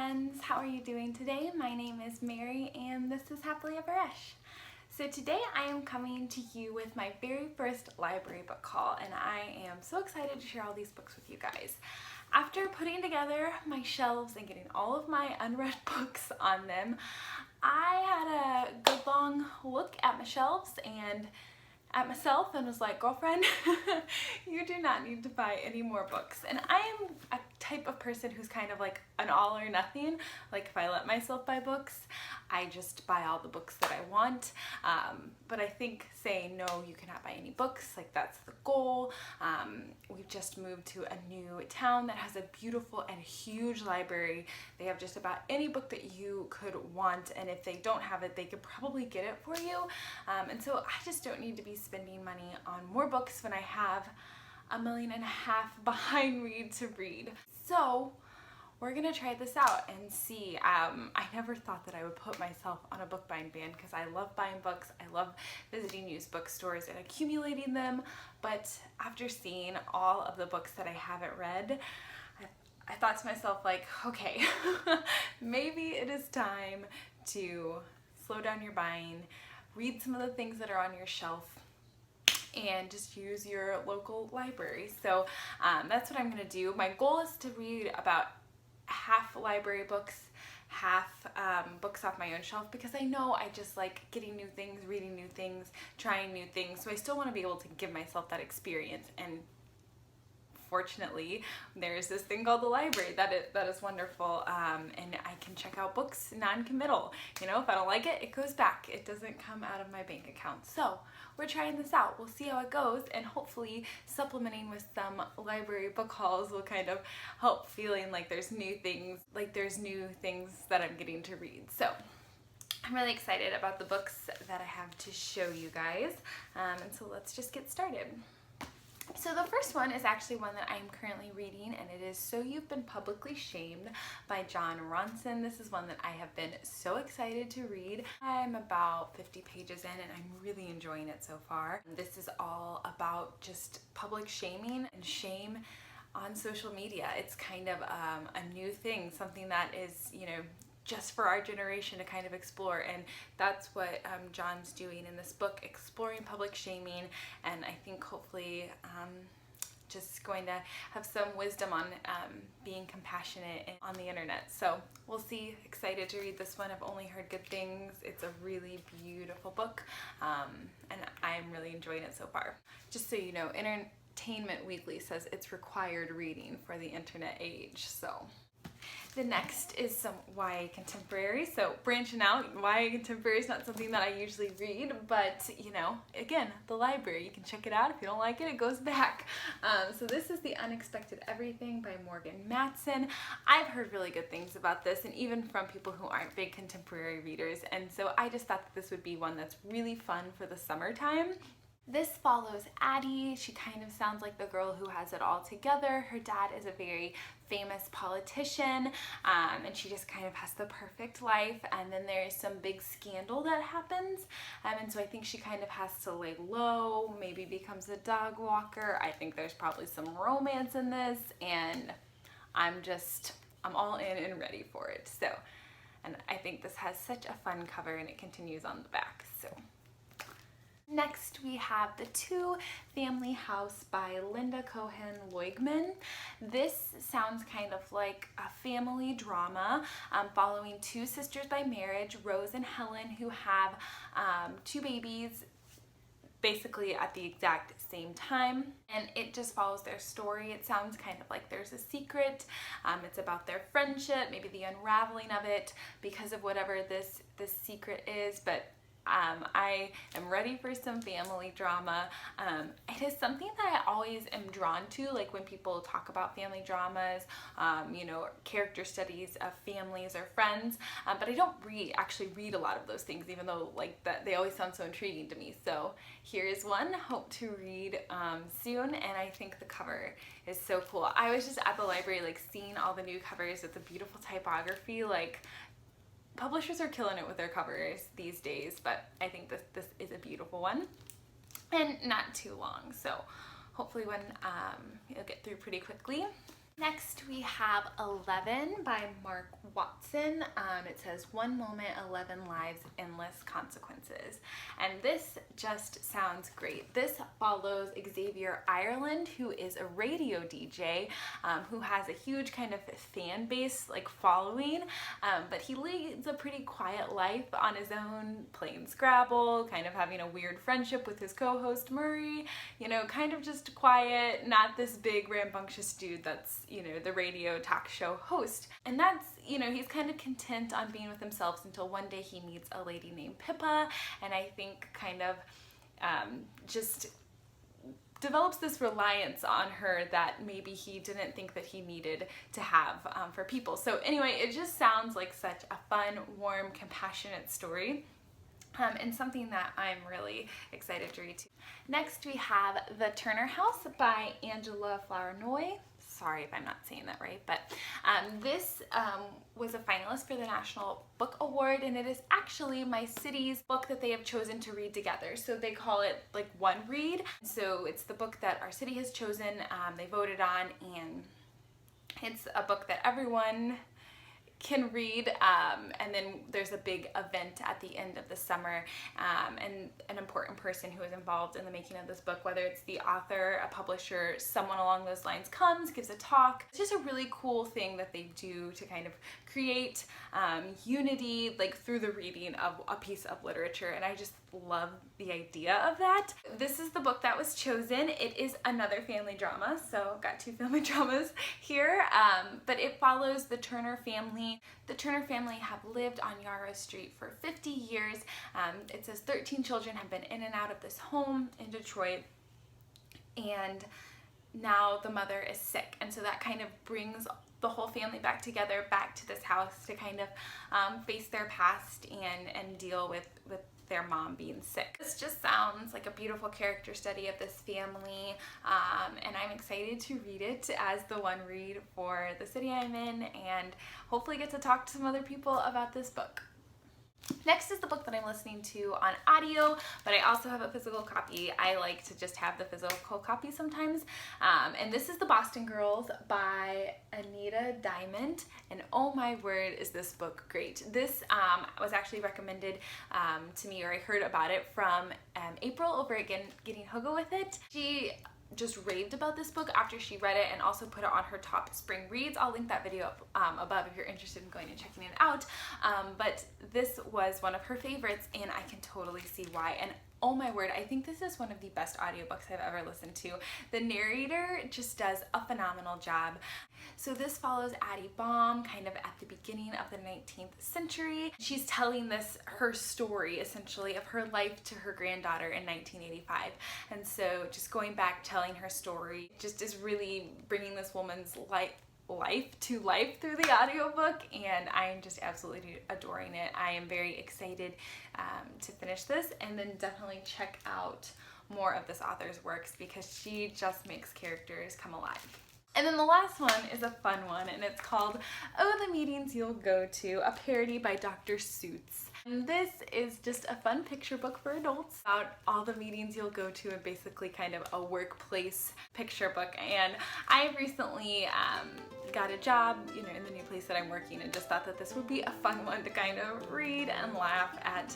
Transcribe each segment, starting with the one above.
friends, how are you doing today? My name is Mary and this is Happily Ever Esch. So today I am coming to you with my very first library book haul, and I am so excited to share all these books with you guys. After putting together my shelves and getting all of my unread books on them, I had a good long look at my shelves and at myself and was like, girlfriend, you do not need to buy any more books. And I am a type of person who's kind of like an all or nothing. Like if I let myself buy books, I just buy all the books that I want. But I think saying no, you cannot buy any books, like that's the goal. We've just moved to a new town that has a beautiful and huge library. They have just about any book that you could want, and if they don't have it, they could probably get it for you. And so I just don't need to be spending money on more books when I have 1.5 million behind read to read. So we're gonna try this out and see. I never thought that I would put myself on a book buying ban because I love buying books. I love visiting used bookstores and accumulating them. But after seeing all of the books that I haven't read, I thought to myself, like, okay, maybe it is time to slow down your buying, read some of the things that are on your shelf, and just use your local library. So that's what I'm gonna do. My goal is to read about half library books, half books off my own shelf, because I know I just like getting new things, reading new things, trying new things. So I still want to be able to give myself that experience. And fortunately, there's this thing called the library that is wonderful, and I can check out books non-committal. You know, if I don't like it, it goes back. It doesn't come out of my bank account. So we're trying this out. We'll see how it goes, and hopefully supplementing with some library book hauls will kind of help feeling like there's new things that I'm getting to read. So I'm really excited about the books that I have to show you guys, and so let's just get started. So the first one is actually one that I'm currently reading, and it is So You've Been Publicly Shamed by Jon Ronson. This is one that I have been so excited to read. I'm about 50 pages in and I'm really enjoying it so far. This is all about just public shaming and shame on social media. It's kind of a new thing, something that is, you know, just for our generation to kind of explore, and that's what Jon's doing in this book, exploring public shaming, and I think hopefully just going to have some wisdom on being compassionate on the internet. So we'll see. Excited to read this one. I've only heard good things. It's a really beautiful book, and I'm really enjoying it so far. Just so you know, Entertainment Weekly says it's required reading for the internet age, so. The next is some YA contemporary. So branching out, YA contemporary is not something that I usually read, but you know, again, the library, you can check it out. If you don't like it, it goes back. So this is The Unexpected Everything by Morgan Matson. I've heard really good things about this, and even from people who aren't big contemporary readers, and so I just thought that this would be one that's really fun for the summertime. This follows Addie. She kind of sounds like the girl who has it all together. Her dad is a very famous politician, and she just kind of has the perfect life, and then there is some big scandal that happens, and so I think she kind of has to lay low, maybe becomes a dog walker. I think there's probably some romance in this, and I'm all in and ready for it. So, and I think this has such a fun cover, and it continues on the back. So. Next, we have The Two Family House by Linda Cohen Loigman. This sounds kind of like a family drama following two sisters by marriage, Rose and Helen, who have two babies basically at the exact same time, and it just follows their story. It sounds kind of like there's a secret. It's about their friendship, maybe the unraveling of it because of whatever this secret is, but I am ready for some family drama. It is something that I always am drawn to, like when people talk about family dramas, you know, character studies of families or friends, but I don't actually read a lot of those things, even though like that they always sound so intriguing to me. So here is one, hope to read soon, and I think the cover is so cool. I was just at the library like seeing all the new covers with the beautiful typography. Like, publishers are killing it with their covers these days, but I think this is a beautiful one and not too long, so hopefully one you'll get through pretty quickly. Next we have 11 by Mark Watson. It says 1 moment, 11 lives, endless consequences. And this just sounds great. This follows Xavier Ireland, who is a radio DJ, who has a huge kind of fan base, like following, but he leads a pretty quiet life on his own, playing Scrabble, kind of having a weird friendship with his co-host Murray, you know, kind of just quiet, not this big rambunctious dude that's, you know, the radio talk show host. And that's, you know, he's kind of content on being with himself until one day he meets a lady named Pippa, and I think kind of just develops this reliance on her that maybe he didn't think that he needed to have for people. So anyway, it just sounds like such a fun, warm, compassionate story. And something that I'm really excited to read too. Next we have The Turner House by Angela Flournoy. Sorry if I'm not saying that right, but this was a finalist for the National Book Award, and it is actually my city's book that they have chosen to read together. So they call it like one read. So it's the book that our city has chosen, they voted on, and it's a book that everyone can read, and then there's a big event at the end of the summer, and an important person who is involved in the making of this book, whether it's the author, a publisher, someone along those lines comes, gives a talk. It's just a really cool thing that they do to kind of create unity, like through the reading of a piece of literature, and I just love the idea of that. This is the book that was chosen. It is another family drama, so got 2 family dramas here, but it follows the Turner family. The Turner family have lived on Yarrow Street for 50 years. It says 13 children have been in and out of this home in Detroit, and now the mother is sick, and so that kind of brings the whole family back together, back to this house to kind of face their past and deal with their mom being sick. This just sounds like a beautiful character study of this family, and I'm excited to read it as the one read for the city I'm in, and hopefully get to talk to some other people about this book. Next is the book that I'm listening to on audio, but I also have a physical copy. I like to just have the physical copy sometimes. And this is The Boston Girls by Anita Diamond. And oh my word, is this book great. This was actually recommended to me, or I heard about it from April over at Getting Hogo With It. She just raved about this book after she read it, and also put it on her top spring reads. I'll link that video up above if you're interested in going and checking it out. But this was one of her favorites, and I can totally see why. And oh my word, I think this is one of the best audiobooks I've ever listened to. The narrator just does a phenomenal job. So this follows Addie Baum kind of at the beginning of the 19th century. She's telling her story essentially of her life to her granddaughter in 1985. And so just going back, telling her story just is really bringing this woman's life to life through the audiobook, and I am just absolutely adoring it. I am very excited to finish this, and then definitely check out more of this author's works because she just makes characters come alive. And then the last one is a fun one, and it's called Oh, the Meetings You'll Go To, a parody by Dr. Seuss. And this is just a fun picture book for adults about all the meetings you'll go to, and basically kind of a workplace picture book. And I recently got a job, you know, in the new place that I'm working, and just thought that this would be a fun one to kind of read and laugh at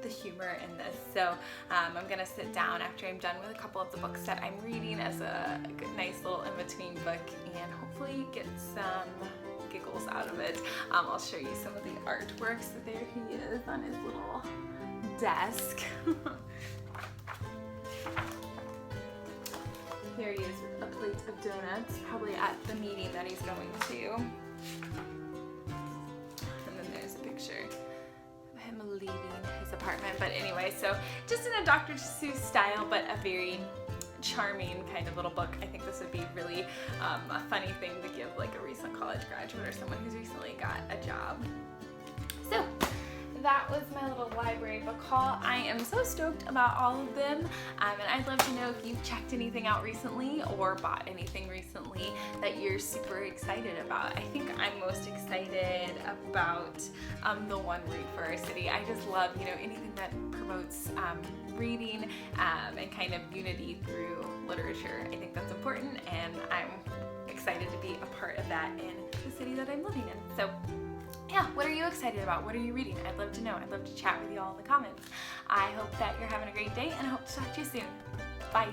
the humor in this. So I'm gonna sit down after I'm done with a couple of the books that I'm reading as a nice little in-between book, and hopefully get some giggles out of it. I'll show you some of the artworks. So there he is on his little desk. Here he is with a plate of donuts, probably at the meeting that he's going to. And then there's a picture of him leaving his apartment. But anyway, so just in a Dr. Seuss style, but a very charming kind of little book. I think this would be really a funny thing to give like a recent college graduate or someone who's recently got a job. So that was my little library book haul. I am so stoked about all of them, and I'd love to know if you've checked anything out recently or bought anything recently that you're super excited about. I think I'm most excited about the one read for our city. I just love, you know, anything that promotes reading and kind of unity through literature. I think that's important, and I'm excited to be a part of that in the city that I'm living in. So yeah, what are you excited about? What are you reading? I'd love to know. I'd love to chat with you all in the comments. I hope that you're having a great day, and I hope to talk to you soon. Bye.